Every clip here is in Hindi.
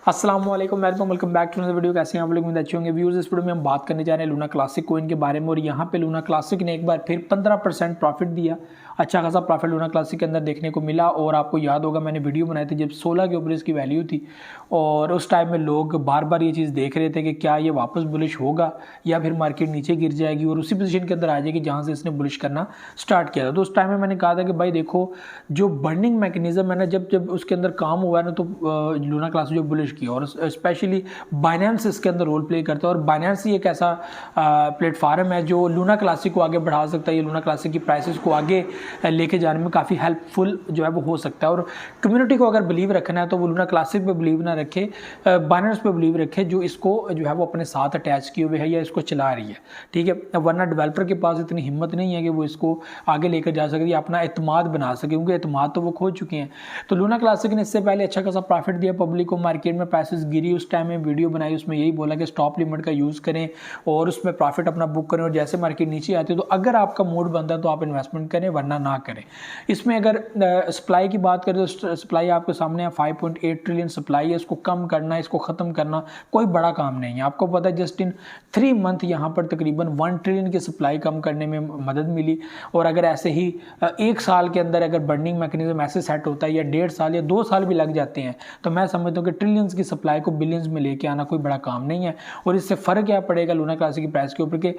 अस्सलाम वालेकुम, welcome back to the video. कैसे हैं आप लोग? अच्छे होंगे व्यूअर्स। इस वीडियो में हम बात करने जा रहे हैं लूना क्लासिक कोइन के बारे में। और यहाँ पे लूना क्लासिक ने एक बार फिर 15% प्रॉफिट दिया। अच्छा खासा प्रॉफिट लूना क्लासिक के अंदर देखने को मिला। और आपको याद होगा मैंने वीडियो बनाई थी जब 16 के ऊपर इसकी वैल्यू थी, और उस टाइम में लोग बार बार ये चीज़ देख रहे थे कि क्या ये वापस बुलिश होगा या फिर मार्केट नीचे गिर जाएगी और उसी पोजीशन के अंदर आ जाएगी जहाँ से इसने बुलिश करना स्टार्ट किया था। तो उस टाइम में मैंने कहा था कि भाई देखो, जो बर्निंग मैकेनिज्म है ना, जब उसके अंदर काम हुआ है ना, तो लूना क्लासिक जो बुलिश किया। और स्पेशली बाइनेंस इसके अंदर रोल प्ले करता है। और बाइनेंस ही एक ऐसा प्लेटफार्म है जो लूना क्लासिक को आगे बढ़ा सकता है। ये लूना क्लासिक की प्राइसेस को आगे लेके जाने में काफ़ी हेल्पफुल जो है वो हो सकता है। और कम्युनिटी को अगर बिलीव रखना है तो वो लूना क्लासिक पे बिलीव ना रखे, बाइनेंस पे बिलीव रखे, जो इसको जो है वो अपने साथ अटैच किए हुए है या इसको चला रही है। ठीक है, वरना डेवलपर के पास इतनी हिम्मत नहीं है कि वो इसको आगे लेकर जा सके या अपना एतमाद बना सके, क्योंकि एतमाद तो वो खो चुके हैं। तो लूना क्लासिक ने इससे पहले अच्छा खासा प्रॉफिट दिया पब्लिक को, मार्केट में प्राइसेस गिरी। उस टाइम में वीडियो बनाई, उसमें यही बोला कि स्टॉप लिमिट का यूज़ करें और उसमें प्रॉफिट अपना बुक करें, और जैसे मार्केट नीचे आती है तो अगर आपका मूड बनता है तो आप इन्वेस्टमेंट करें, वरना ना करें। इसमें अगर सप्लाई की बात करें तो सप्लाई आपके सामने है, 5.8 ट्रिलियन सप्लाई है। इसको कम करना, इसको ख़त्म करना कोई बड़ा काम नहीं है। आपको पता है जस्ट इन 3 मंथ यहाँ पर तकरीबन 1 ट्रिलियन की सप्लाई कम करने में मदद मिली। और अगर ऐसे ही 1 साल के अंदर अगर बर्निंग मैकेनिज्म ऐसे सेट होता है, या 1.5 साल या 2 साल भी लग जाते हैं, तो मैं समझता हूँ कि ट्रिलियंस की सप्लाई को बिलियंस में लेके आना कोई बड़ा काम नहीं है। और इससे फ़र्क क्या पड़ेगा लूना क्लासिक की प्राइस के ऊपर कि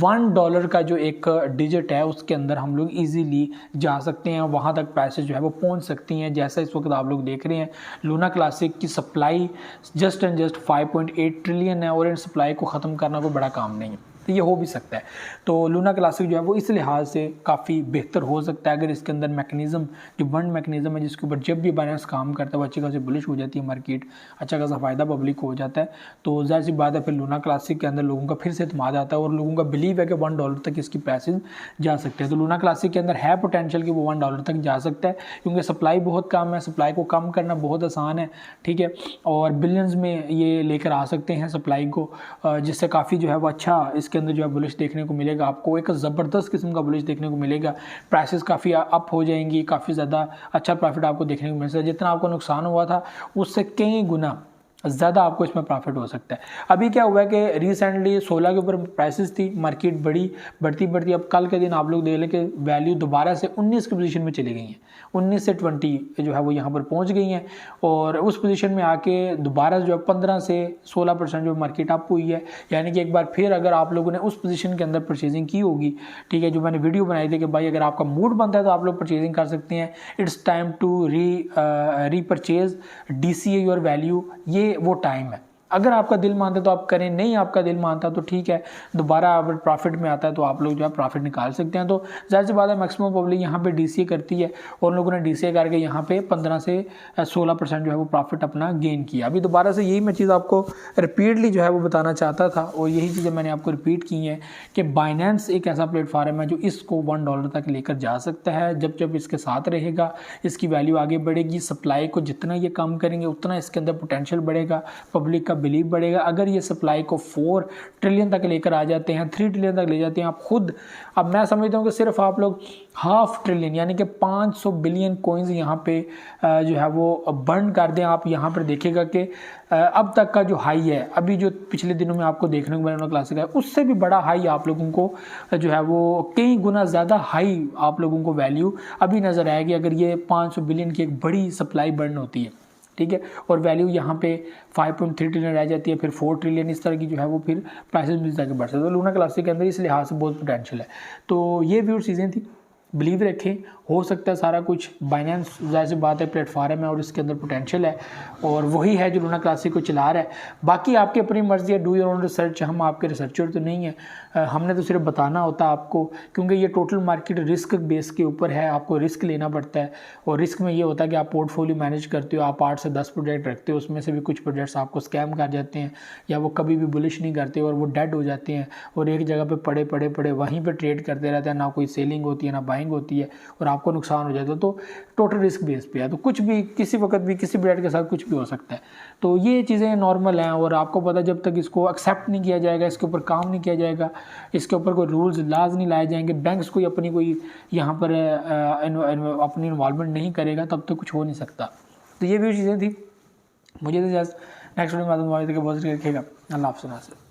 $1 का जो एक डिजिट है उसके अंदर हम लोग ईजीली जा सकते हैं, वहाँ तक प्राइसेस जो है वो पहुँच सकती हैं। जैसा इस वक्त आप लोग देख रहे हैं, लूना क्लासिक की supply just and just 5.8 trillion है, और इन सप्लाई को ख़त्म करना कोई बड़ा काम नहीं है। तो ये हो भी सकता है। तो लूना क्लासिक जो है वो इस लिहाज से काफ़ी बेहतर हो सकता है अगर इसके अंदर मैकेनिज्म, जो बंड मैकेनिज्म है जिसके ऊपर जब भी बाइनेंस काम करता है वो अच्छी खासी बुलिश हो जाती है मार्केट, अच्छा खासा फ़ायदा पब्लिक को हो जाता है। तो जाहिर सी बात है फिर लूना क्लासिक के अंदर लोगों का फिर से एतमाद आता है और लोगों का बिलीव है कि $1 तक इसकी प्राइसेस जा सकते हैं। तो लूना क्लासिक के अंदर है पोटेंशियल कि वो $1 तक जा सकता है, क्योंकि सप्लाई बहुत कम है, सप्लाई को कम करना बहुत आसान है। ठीक है, और बिलियंस में ये लेकर आ सकते हैं सप्लाई को, जिससे काफ़ी जो है वो अच्छा इसके अंदर जो है बुलिश देखने को मिलेगा। आपको एक ज़बरदस्त किस्म का बुलिश देखने को मिलेगा। प्राइसेस काफ़ी अप हो जाएंगी, काफ़ी ज़्यादा अच्छा प्रॉफिट आपको देखने को मिल सकता है। जितना आपको नुकसान हुआ था उससे कई गुना ज़्यादा आपको इसमें प्रॉफिट हो सकता है। अभी क्या हुआ है कि रिसेंटली 16 के ऊपर प्राइसेस थी, मार्केट बढ़ती अब कल के दिन आप लोग देख लें कि वैल्यू दोबारा से 19 की पोजीशन में चली गई है। 19 से 20 जो है वो यहाँ पर पहुँच गई हैं, और उस पोजीशन में आके दोबारा जो है 15 से 16% जो मार्केट अप हुई है। यानी कि एक बार फिर अगर आप लोगों ने उस पोजीशन के अंदर परचेजिंग की होगी, ठीक है, जो मैंने वीडियो बनाई थी कि भाई अगर आपका मूड बनता है तो आप लोग परचेजिंग कर सकते हैं। It's time to repurchase DCA your value, ये वो टाइम है। अगर आपका दिल मानता है तो आप करें, नहीं आपका दिल मानता तो ठीक है, दोबारा अगर प्रॉफिट में आता है तो आप लोग जो है प्रॉफिट निकाल सकते हैं। तो जाहिर सी बात है मैक्सिमम पब्लिक यहाँ पे DCA करती है, और लोगों ने DCA करके यहाँ पे 15 से 16% जो है वो प्रॉफिट अपना गेन किया। अभी दोबारा से यही मैं चीज़ आपको रिपीटली जो है वो बताना चाहता था, और यही चीज़ें मैंने आपको रिपीट की हैं कि बाइनेंस एक ऐसा प्लेटफॉर्म है जो इसको $1 तक लेकर जा सकता है। जब इसके साथ रहेगा इसकी वैल्यू आगे बढ़ेगी। सप्लाई को जितना ये कम करेंगे उतना इसके अंदर पोटेंशियल बढ़ेगा, पब्लिक का बिलीव बढ़ेगा। अगर ये सप्लाई को 4 ट्रिलियन तक लेकर आ जाते हैं, 3 ट्रिलियन तक ले जाते हैं आप खुद, अब मैं समझता हूँ कि सिर्फ आप लोग 0.5 ट्रिलियन यानी कि 500 बिलियन कॉइन्स यहाँ पे जो है वो बर्न कर दें। आप यहाँ पर देखिएगा कि अब तक का जो हाई है, अभी जो पिछले दिनों में आपको देखने को मिला क्लासिक है, उससे भी बड़ा हाई आप लोगों को जो है वो कई गुना ज़्यादा हाई आप लोगों को वैल्यू अभी नज़र आएगी अगर ये 500 बिलियन की एक बड़ी सप्लाई बर्न होती है। ठीक है, और वैल्यू यहाँ पे 5.3 ट्रिलियन रह जाती है, फिर 4 ट्रिलियन, इस तरह की जो है वो फिर प्राइसेस मिल जाके बढ़ सकते हैं। तो लूना क्लासिक के अंदर इस लिहाज से बहुत पोटेंशियल है। तो ये व्यूअर चीज़ें थी, बिलीव रखें, हो सकता है सारा कुछ। बाइनेंस जाहिर सी बात है प्लेटफॉर्म है और इसके अंदर पोटेंशियल है, और वही है जो लूना क्लासिक को चला रहा है। बाकी आपकी अपनी मर्जी है, डू योर ओन रिसर्च। हम आपके रिसर्चर तो नहीं है, हमने तो सिर्फ बताना होता है आपको, क्योंकि ये टोटल मार्केट रिस्क बेस के ऊपर है। आपको रिस्क लेना पड़ता है, और रिस्क में ये होता है कि आप पोर्टफोलियो मैनेज करते हो, आप 8 से 10 प्रोजेक्ट रखते हो, उसमें से भी कुछ प्रोजेक्ट्स आपको स्कैम कर जाते हैं, या वो कभी भी बुलिश नहीं करते और वो डेड हो जाते हैं, और एक जगह पे पड़े वहीं पे ट्रेड करते रहते हैं, ना कोई सेलिंग होती है ना बाइंग होती है, और आपको नुकसान हो जाता है। तो टोटल रिस्क बेस पे है, तो कुछ भी किसी वक्त भी किसी ब्रेड के साथ कुछ भी हो सकता है। तो ये चीज़ें नॉर्मल हैं, और आपको पता जब तक इसको एक्सेप्ट नहीं किया जाएगा, इसके ऊपर काम नहीं किया जाएगा, इसके ऊपर कोई रूल्स लाज नहीं लाए जाएंगे, बैंक्स कोई अपनी कोई यहाँ पर अपनी इन्वॉल्वमेंट नहीं करेगा, तब तक कुछ हो नहीं सकता। तो ये भी चीज़ें थी। मुझे तो जस्ट नेक्स्ट वीडियो में बहुत रखेगा। अल्लाह हाफ़िज़।